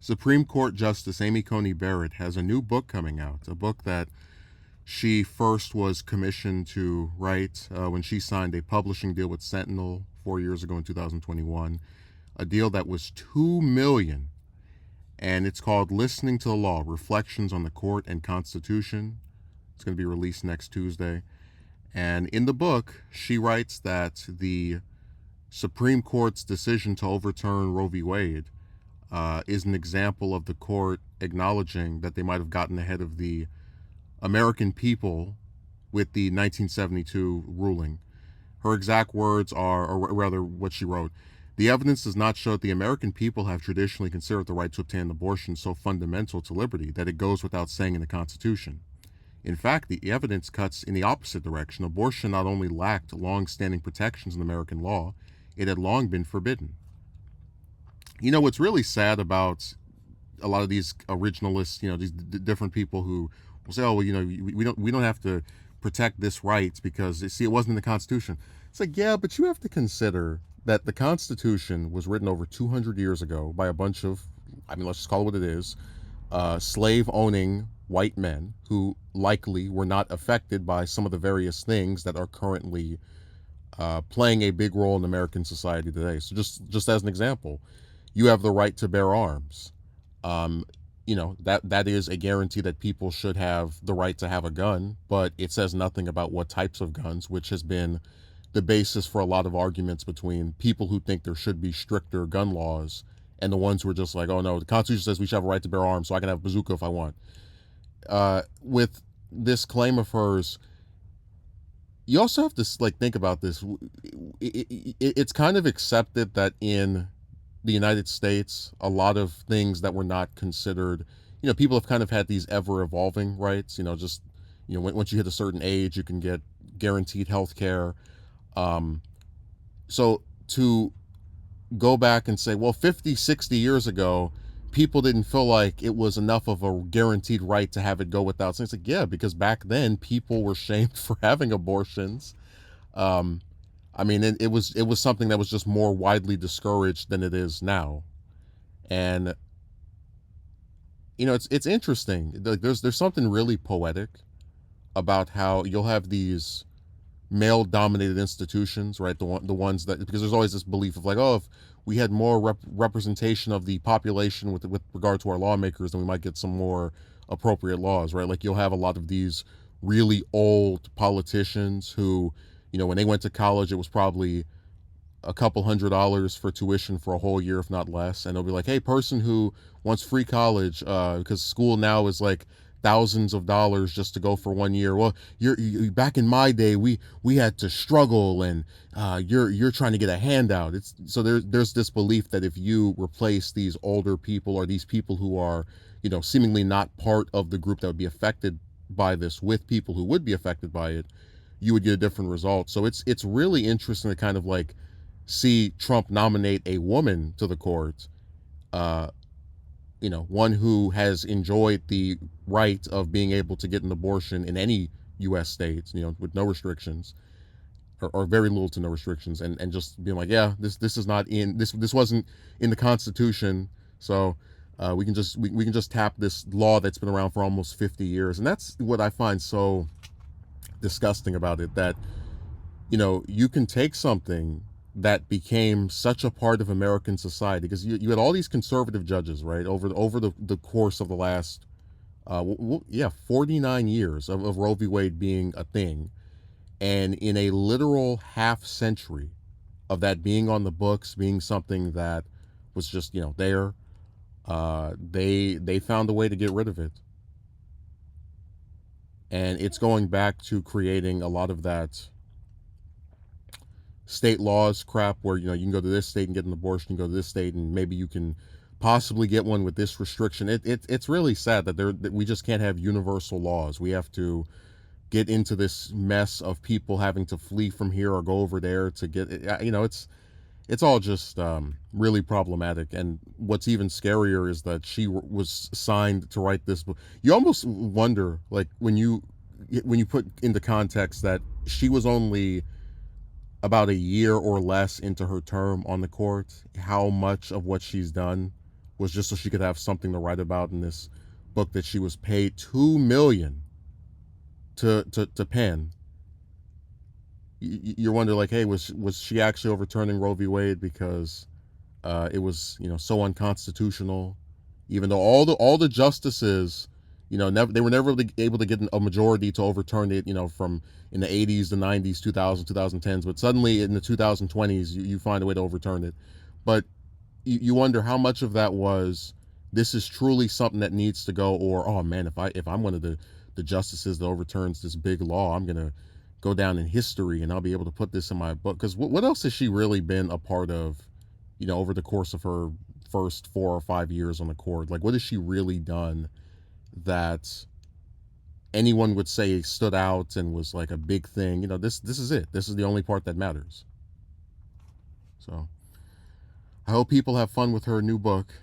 Supreme Court Justice Amy Coney Barrett has a new book coming out, a book that she first was commissioned to write when she signed a publishing deal with Sentinel 4 years ago in 2021, a deal that was $2 million, and it's called Listening to the Law: Reflections on the Court and Constitution. It's going to be released next Tuesday. And in the book, she writes that the Supreme Court's decision to overturn Roe v. Wade is an example of the court acknowledging that they might have gotten ahead of the American people with the 1972 ruling. Her exact words are, or rather what she wrote, the evidence does not show that the American people have traditionally considered the right to obtain an abortion so fundamental to liberty that it goes without saying in the Constitution. In fact, the evidence cuts in the opposite direction. Abortion not only lacked long-standing protections in American law, it had long been forbidden. You know, what's really sad about a lot of these originalists, these different people who will say, "Oh, well, we don't have to protect this right because see, it wasn't in the Constitution." It's like, yeah, but you have to consider that the Constitution was written over 200 years ago by a bunch of, I mean, let's just call it what it is, slave-owning white men who likely were not affected by some of the various things that are currently playing a big role in American society today. So just as an example, you have the right to bear arms. Um, that is a guarantee that people should have the right to have a gun, but it says nothing about what types of guns, which has been the basis for a lot of arguments between people who think there should be stricter gun laws and the ones who are just like, oh no, the Constitution says we should have a right to bear arms, so I can have a bazooka if I want. With this claim of hers, you also have to think about this. It's kind of accepted that in the United States, a lot of things that were not considered, people have kind of had these ever evolving rights. Once you hit a certain age, you can get guaranteed health care. So to go back and say, well, 50, 60 years ago, people didn't feel like it was enough of a guaranteed right to have it go without saying. It's like, yeah, because back then people were shamed for having abortions. Um, I mean, it was something that was just more widely discouraged than it is now, and it's interesting. There's something really poetic about how you'll have these male-dominated institutions, right? The ones that, because there's always this belief of like, oh, if we had more representation of the population with regard to our lawmakers, then we might get some more appropriate laws, right? Like you'll have a lot of these really old politicians who, when they went to college, it was probably a couple $100s for tuition for a whole year, if not less. And they'll be like, hey, person who wants free college, because school now is like thousands of dollars just to go for 1 year. Well, you back in my day, we had to struggle, and you're trying to get a handout. It's so there's this belief that if you replace these older people or these people who are, seemingly not part of the group that would be affected by this with people who would be affected by it, you would get a different result. So it's really interesting to kind of like see Trump nominate a woman to the court, uh, one who has enjoyed the right of being able to get an abortion in any U.S. state, with no restrictions, or very little to no restrictions, and just being like, yeah, this is not in this wasn't in the Constitution, so we can just tap this law that's been around for almost 50 years, and that's what I find so disgusting about it, that you can take something that became such a part of American society, because you had all these conservative judges, right, over the course of the last 49 years of Roe v. Wade being a thing, and in a literal half century of that being on the books, being something that was just there, they found a way to get rid of it, and it's going back to creating a lot of that state laws crap where you can go to this state and get an abortion, you can go to this state and maybe you can possibly get one with this restriction. It's really sad that we just can't have universal laws. We have to get into this mess of people having to flee from here or go over there to get it's all just really problematic. And what's even scarier is that she was signed to write this book. You almost wonder, like, when you put into context that she was only about a year or less into her term on the court, how much of what she's done was just so she could have something to write about in this book that she was paid $2 million to pen. You wonder, like, hey, was she actually overturning Roe v. Wade because it was, so unconstitutional, even though all the justices, they were never really able to get a majority to overturn it, from in the 80s, the 90s, 2000s, 2010s, but suddenly in the 2020s, you find a way to overturn it. But you wonder how much of that was, this is truly something that needs to go, or, oh man, if I'm one of the justices that overturns this big law, I'm gonna go down in history and I'll be able to put this in my book. Because what else has she really been a part of, over the course of her first 4 or 5 years on the court? Like, what has she really done that anyone would say stood out and was like a big thing? This is it. This is the only part that matters. So I hope people have fun with her new book.